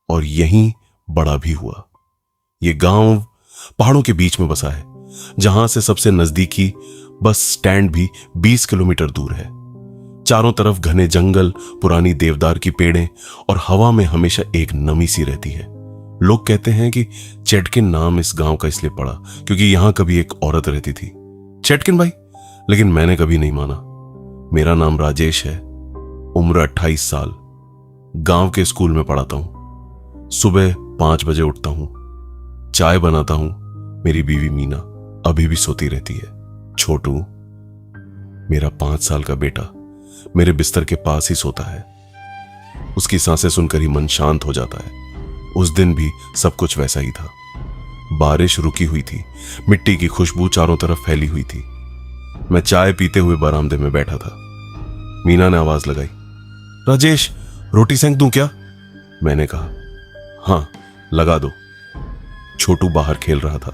और यहीं बड़ा भी हुआ। ये गांव पहाड़ों के बीच में बसा है, जहां से सबसे नजदीकी बस स्टैंड भी 20 किलोमीटर दूर है। चारों तरफ घने जंगल, पुरानी देवदार की पेड़ें और हवा में हमेशा एक नमी सी रहती है। लोग कहते हैं कि चेटकिन नाम इस गांव का इसलिए पड़ा क्योंकि यहां कभी एक औरत रहती थी, चेटकिन भाई। लेकिन मैंने कभी नहीं माना। मेरा नाम राजेश है, उम्र 28 साल, गांव के स्कूल में पढ़ाता हूं। सुबह 5 बजे उठता हूं, चाय बनाता हूं। मेरी बीवी मीना अभी भी सोती रहती है। छोटू, मेरा 5 साल का बेटा, मेरे बिस्तर के पास ही सोता है। उसकी सांसें सुनकर ही मन शांत हो जाता है। उस दिन भी सब कुछ वैसा ही था। बारिश रुकी हुई थी, मिट्टी की खुशबू चारों तरफ फैली हुई थी। मैं चाय पीते हुए बरामदे में बैठा था। मीना ने आवाज लगाई, राजेश, रोटी सेंक दूं क्या? मैंने कहा, हां, लगा दो। छोटू बाहर खेल रहा था,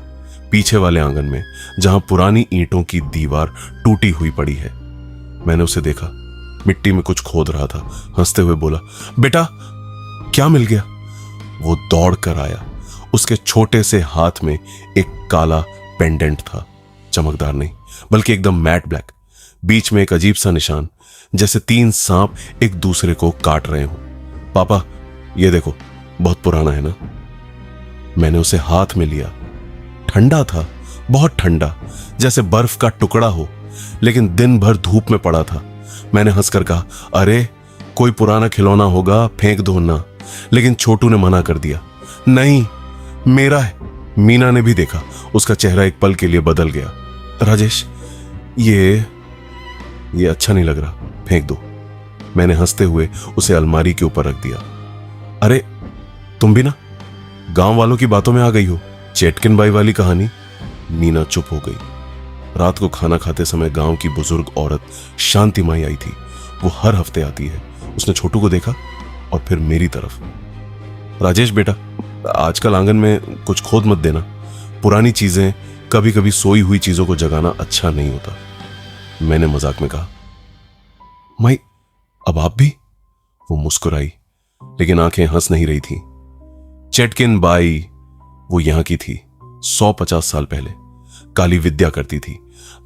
पीछे वाले आंगन में, जहां पुरानी ईंटों की दीवार टूटी हुई पड़ी है। मैंने उसे देखा, मिट्टी में कुछ खोद रहा था। हंसते हुए बोला, बेटा, क्या मिल गया? वो दौड़ कर आया। उसके छोटे से हाथ में एक काला पेंडेंट था, चमकदार नहीं बल्कि एकदम मैट ब्लैक, बीच में एक अजीब सा निशान, जैसे 3 सांप एक दूसरे को काट रहे हो। पापा, ये देखो, बहुत पुराना है ना? मैंने उसे हाथ में लिया। ठंडा था, बहुत ठंडा, जैसे बर्फ का टुकड़ा हो, लेकिन दिन भर धूप में पड़ा था। मैंने हंसकर कहा, अरे कोई पुराना खिलौना होगा, फेंक दो ना। लेकिन छोटू ने मना कर दिया, नहीं, मेरा है। मीना ने भी देखा, उसका चेहरा एक पल के लिए बदल गया। राजेश, ये अच्छा नहीं लग रहा, फेंक दो। मैंने हंसते हुए उसे अलमारी के ऊपर रख दिया। अरे तुम भी ना गांव वालों की बातों में आ गई हो, चेटकिन बाई वाली कहानी। मीना चुप हो गई। रात को खाना खाते समय गांव की बुजुर्ग औरत शांति माई आई थी। वो हर हफ्ते आती है। उसने छोटू को देखा और फिर मेरी तरफ। राजेश बेटा, आजकल आंगन में कुछ खोद मत देना। पुरानी चीजें, कभी कभी सोई हुई चीजों को जगाना अच्छा नहीं होता। मैंने मजाक में कहा, माई, अब आप भी? वो मुस्कुराई, लेकिन आंखें हंस नहीं रही थी। चेटकिन बाई, वो यहां की थी, 150 साल पहले। काली विद्या करती थी।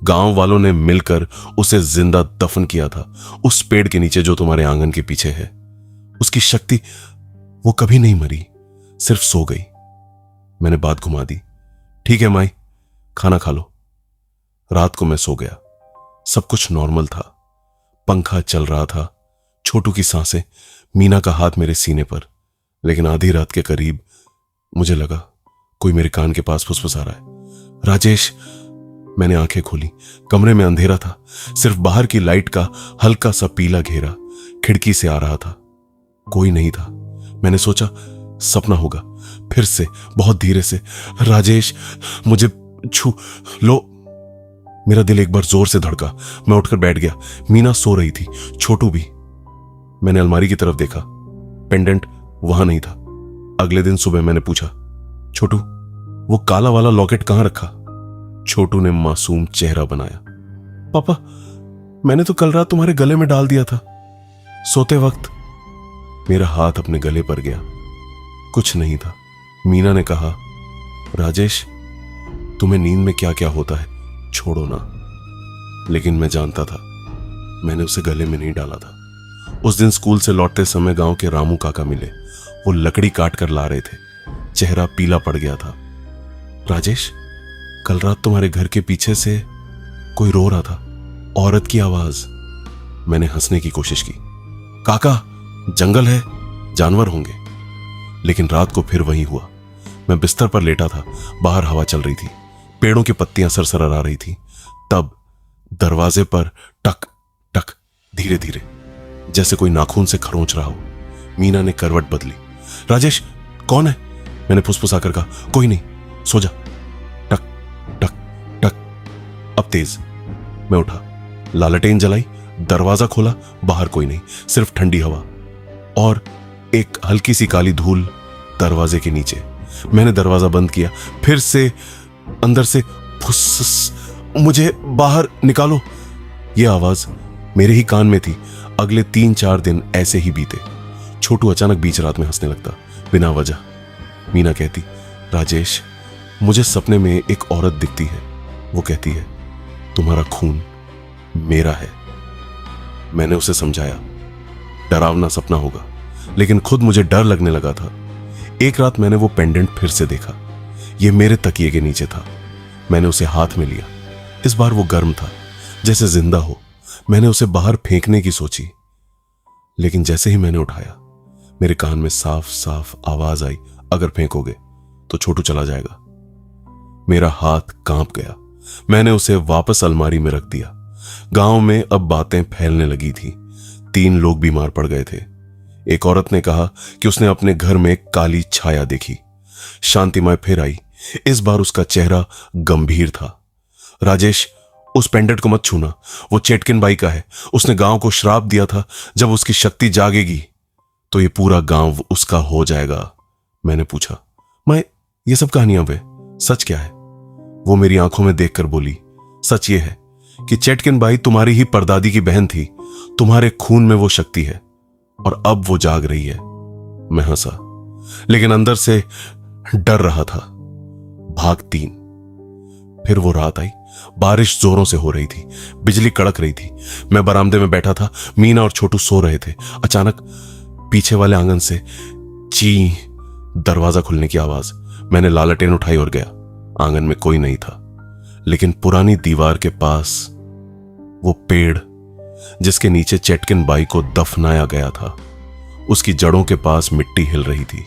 गांव वालों ने मिलकर उसे जिंदा दफन किया था, उस पेड़ के नीचे जो तुम्हारे आंगन के पीछे है। उसकी शक्ति, वो कभी नहीं मरी, सिर्फ सो गई। मैंने बात घुमा दी। ठीक है माई, खाना खा लो। रात को मैं सो गया। सब कुछ नॉर्मल था। पंखा चल रहा था, छोटू की सांसें, मीना का हाथ मेरे सीने पर। लेकिन आधी रात के करीब मुझे लगा कोई मेरे कान के पास फुसफुसा रहा है, राजेश। मैंने आंखें खोली। कमरे में अंधेरा था, सिर्फ बाहर की लाइट का हल्का सा पीला घेरा खिड़की से आ रहा था। कोई नहीं था। मैंने सोचा सपना होगा। फिर से बहुत धीरे से, राजेश, मुझे छू लो। मेरा दिल एक बार जोर से धड़का। मैं उठकर बैठ गया। मीना सो रही थी, छोटू भी। मैंने अलमारी की तरफ देखा, पेंडेंट वहां नहीं था। अगले दिन सुबह मैंने पूछा, छोटू, वो काला वाला लॉकेट कहां रखा? छोटू ने मासूम चेहरा बनाया, पापा, मैंने तो कल रात तुम्हारे गले में डाल दिया था, सोते वक्त। मेरा हाथ अपने गले पर गया। कुछ नहीं था। मीना ने कहा, राजेश, तुम्हें नींद में क्या क्या होता है, छोड़ो ना। लेकिन मैं जानता था, मैंने उसे गले में नहीं डाला था। उस दिन स्कूल से लौटते समय गांव के रामू काका मिले। वो लकड़ी काट कर ला रहे थे। चेहरा पीला पड़ गया था। राजेश, कल रात तुम्हारे घर के पीछे से कोई रो रहा था, औरत की आवाज। मैंने हंसने की कोशिश की। काका, जंगल है, जानवर होंगे। लेकिन रात को फिर वही हुआ। मैं बिस्तर पर लेटा था, बाहर हवा चल रही थी, पेड़ों की पत्तियां सरसर आ रही थी। तब दरवाजे पर टक टक, धीरे धीरे, जैसे कोई नाखून से खरोंच रहा हो। मीना ने करवट बदली। राजेश, कौन है? मैंने फुसफुसाकर कहा, कोई नहीं, सो जा। टक टक टक, अब तेज। मैं उठा, लालटेन जलाई, दरवाजा खोला। बाहर कोई नहीं, सिर्फ ठंडी हवा और एक हल्की सी काली धूल दरवाजे के नीचे। मैंने दरवाजा बंद किया। फिर से अंदर से फुस, मुझे बाहर निकालो। यह आवाज मेरे ही कान में थी। अगले 3-4 दिन ऐसे ही बीते। छोटू अचानक बीच रात में हंसने लगता, बिना वजह। मीना कहती, राजेश, मुझे सपने में एक औरत दिखती है। वो कहती है, तुम्हारा खून मेरा है। मैंने उसे समझाया, डरावना सपना होगा, लेकिन खुद मुझे डर लगने लगा था। एक रात मैंने वो पेंडेंट फिर से देखा। ये मेरे तकिए के नीचे था। मैंने उसे हाथ में लिया। इस बार वो गर्म था, जैसे जिंदा हो। मैंने उसे बाहर फेंकने की सोची, लेकिन जैसे ही मैंने उठाया, मेरे कान में साफ साफ आवाज आई, अगर फेंकोगे तो छोटू चला जाएगा। मेरा हाथ कांप गया। मैंने उसे वापस अलमारी में रख दिया। गांव में अब बातें फैलने लगी थी। 3 लोग बीमार पड़ गए थे। एक औरत ने कहा कि उसने अपने घर में एक काली छाया देखी। शांतिमय फिर आई। इस बार उसका चेहरा गंभीर था। राजेश, उस पेंडेंट को मत छूना, वो चेटकिन बाई का है। उसने गांव को श्राप दिया था, जब उसकी शक्ति जागेगी तो ये पूरा गांव उसका हो जाएगा। मैंने पूछा, मैं ये सब कहानियां वे, सच क्या है? वो मेरी आंखों में देखकर बोली, सच ये है कि चेटकिन बाई तुम्हारी ही परदादी की बहन थी। तुम्हारे खून में वो शक्ति है और अब वो जाग रही है। मैं हंसा, लेकिन अंदर से डर रहा था। भाग 3। फिर वो रात आई। बारिश जोरों से हो रही थी, बिजली कड़क रही थी। मैं बरामदे में बैठा था। मीना और छोटू सो रहे थे। अचानक पीछे वाले आंगन से ची, दरवाजा खुलने की आवाज। मैंने लालटेन उठाई और गया। आंगन में कोई नहीं था, लेकिन पुरानी दीवार के पास वो पेड़ जिसके नीचे चेटकिन बाई को दफनाया गया था, उसकी जड़ों के पास मिट्टी हिल रही थी,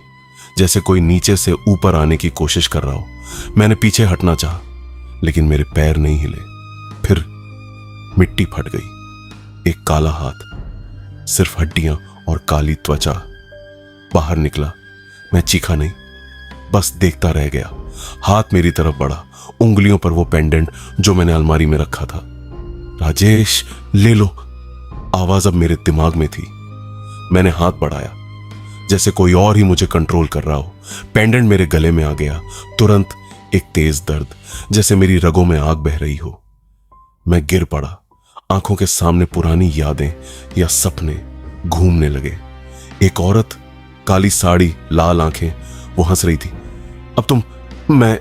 जैसे कोई नीचे से ऊपर आने की कोशिश कर रहा हो। मैंने पीछे हटना चाहा, लेकिन मेरे पैर नहीं हिले। फिर मिट्टी फट गई। एक काला हाथ, सिर्फ हड्डियां और काली त्वचा बाहर निकला। मैं चीखा नहीं, बस देखता रह गया। हाथ मेरी तरफ बढ़ा, उंगलियों पर वो पेंडेंट जो मैंने अलमारी में रखा था। राजेश, ले लो। आवाज अब मेरे दिमाग में थी। मैंने हाथ बढ़ाया, जैसे कोई और ही मुझे कंट्रोल कर रहा हो। पेंडेंट मेरे गले में आ गया। तुरंत एक तेज दर्द, जैसे मेरी रगों में आग बह रही हो। मैं गिर पड़ा। आंखों के सामने पुरानी यादें या सपने घूमने लगे। एक औरत, काली साड़ी, लाल आंखें, वो हंस रही थी। अब तुम, मैं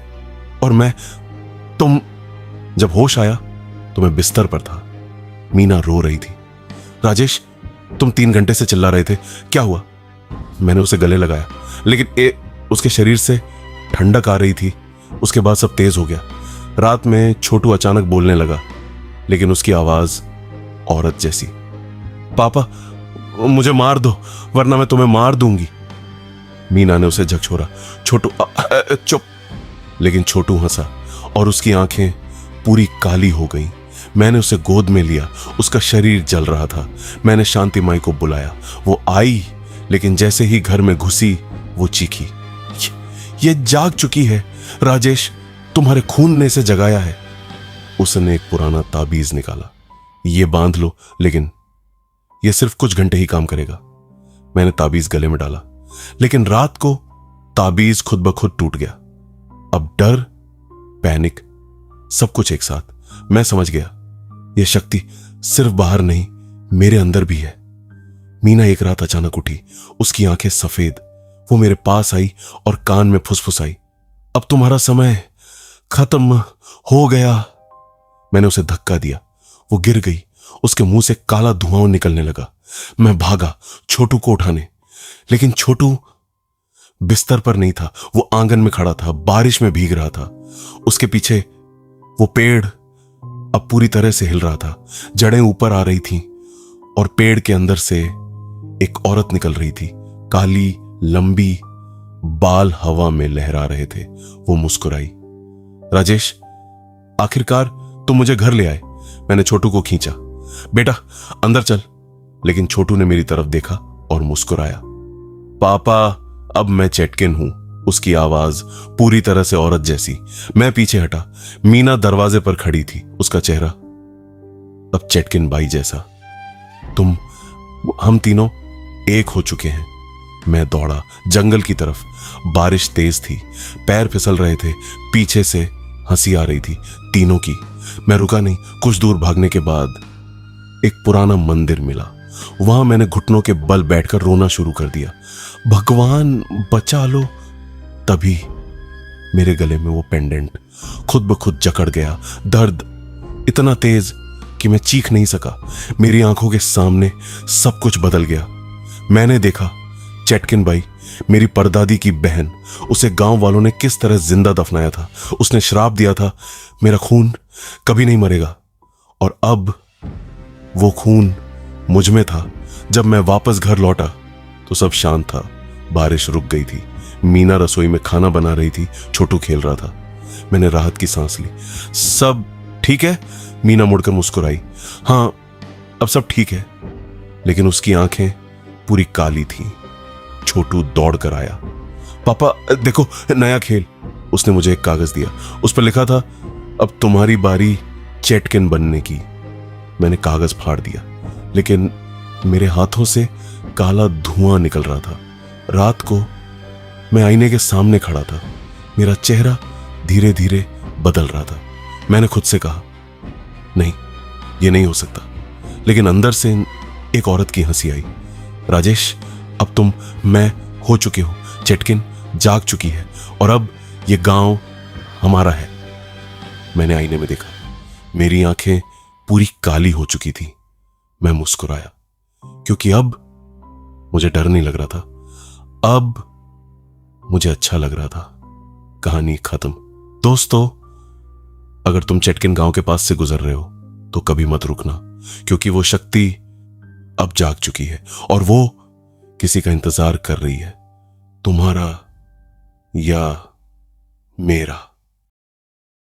तुम। जब होश आया तो मैं बिस्तर पर था। मीना रो रही थी। राजेश, तुम 3 घंटे से चिल्ला रहे थे, क्या हुआ? मैंने उसे गले लगाया, लेकिन उसके शरीर से ठंडक आ रही थी। उसके बाद सब तेज हो गया। रात में छोटू अचानक बोलने लगा, लेकिन उसकी आवाज औरत जैसी। पापा, मुझे मार दो, वरना मैं तुम्हें मार दूंगी। मीना ने उसे झकझोरा। छोटू, चुप। लेकिन छोटू हंसा और उसकी आंखें पूरी काली हो गईं। मैंने उसे गोद में लिया। उसका शरीर जल रहा था। मैंने शांतिमाई को बुलाया। वो आई, लेकिन जैसे ही घर में घुसी वो चीखी, ये जाग चुकी है। राजेश, तुम्हारे खून ने इसे जगाया है। उसने एक पुराना ताबीज निकाला। ये बांध लो, लेकिन ये सिर्फ कुछ घंटे ही काम करेगा। मैंने ताबीज गले में डाला, लेकिन रात को ताबीज खुद ब खुद टूट गया। अब डर, पैनिक, सब कुछ एक साथ। मैं समझ गया, यह शक्ति सिर्फ बाहर नहीं, मेरे अंदर भी है। मीना एक रात अचानक उठी। उसकी आंखें सफेद। वो मेरे पास आई और कान में फुसफुसाई, अब तुम्हारा समय खत्म हो गया। मैंने उसे धक्का दिया। वो गिर गई। उसके मुंह से काला धुआं निकलने लगा। मैं भागा छोटू को उठाने, लेकिन छोटू बिस्तर पर नहीं था। वो आंगन में खड़ा था, बारिश में भीग रहा था। उसके पीछे वो पेड़ अब पूरी तरह से हिल रहा था। जड़ें ऊपर आ रही थीं और पेड़ के अंदर से एक औरत निकल रही थी। काली, लंबी, बाल हवा में लहरा रहे थे। वो मुस्कुराई। राजेश, आखिरकार तुम मुझे घर ले आए। मैंने छोटू को खींचा। बेटा अंदर चल। लेकिन छोटू ने मेरी तरफ देखा और मुस्कुराया। पापा, अब मैं चेटकिन हूं। उसकी आवाज पूरी तरह से औरत जैसी। मैं पीछे हटा। मीना दरवाजे पर खड़ी थी। उसका चेहरा अब चेटकिन बाई जैसा। हम तीनों एक हो चुके हैं। मैं दौड़ा जंगल की तरफ। बारिश तेज थी, पैर फिसल रहे थे। पीछे से हंसी आ रही थी तीनों की। मैं रुका नहीं। कुछ दूर भागने के बाद एक पुराना मंदिर मिला। वहां मैंने घुटनों के बल बैठकर रोना शुरू कर दिया। भगवान बचा लो। तभी मेरे गले में वो पेंडेंट खुद ब खुद जकड़ गया। दर्द इतना तेज कि मैं चीख नहीं सका। मेरी आंखों के सामने सब कुछ बदल गया। मैंने देखा चेटकिन बाई, मेरी परदादी की बहन, उसे गांव वालों ने किस तरह जिंदा दफनाया था। उसने श्राप दिया था मेरा खून कभी नहीं मरेगा। और अब वो खून मुझ में था। जब मैं वापस घर लौटा तो सब शांत था। बारिश रुक गई थी। मीना रसोई में खाना बना रही थी, छोटू खेल रहा था। मैंने राहत की सांस ली। सब ठीक है? मीना मुड़कर मुस्कुराई। हाँ, अब सब ठीक है। लेकिन उसकी आंखें पूरी काली थीं। छोटू दौड़ कर आया। पापा देखो, नया खेल। उसने मुझे एक कागज दिया। उस पर लिखा था, अब तुम्हारी बारी चेटकिन बनने की। मैंने कागज फाड़ दिया, लेकिन मेरे हाथों से काला धुआं निकल रहा था। रात को मैं आईने के सामने खड़ा था। मेरा चेहरा धीरे धीरे बदल रहा था। मैंने खुद से कहा, नहीं, ये नहीं हो सकता। लेकिन अंदर से एक औरत की हंसी आई। राजेश, अब तुम मैं हो चुके हो। चेटकिन जाग चुकी है और अब ये गांव हमारा है। मैंने आईने में देखा, मेरी आंखें पूरी काली हो चुकी थी। मैं मुस्कुराया, क्योंकि अब मुझे डर नहीं लग रहा था। अब मुझे अच्छा लग रहा था। कहानी खत्म। दोस्तों, अगर तुम चेटकिन गांव के पास से गुजर रहे हो तो कभी मत रुकना, क्योंकि वो शक्ति अब जाग चुकी है और वो किसी का इंतजार कर रही है, तुम्हारा या मेरा।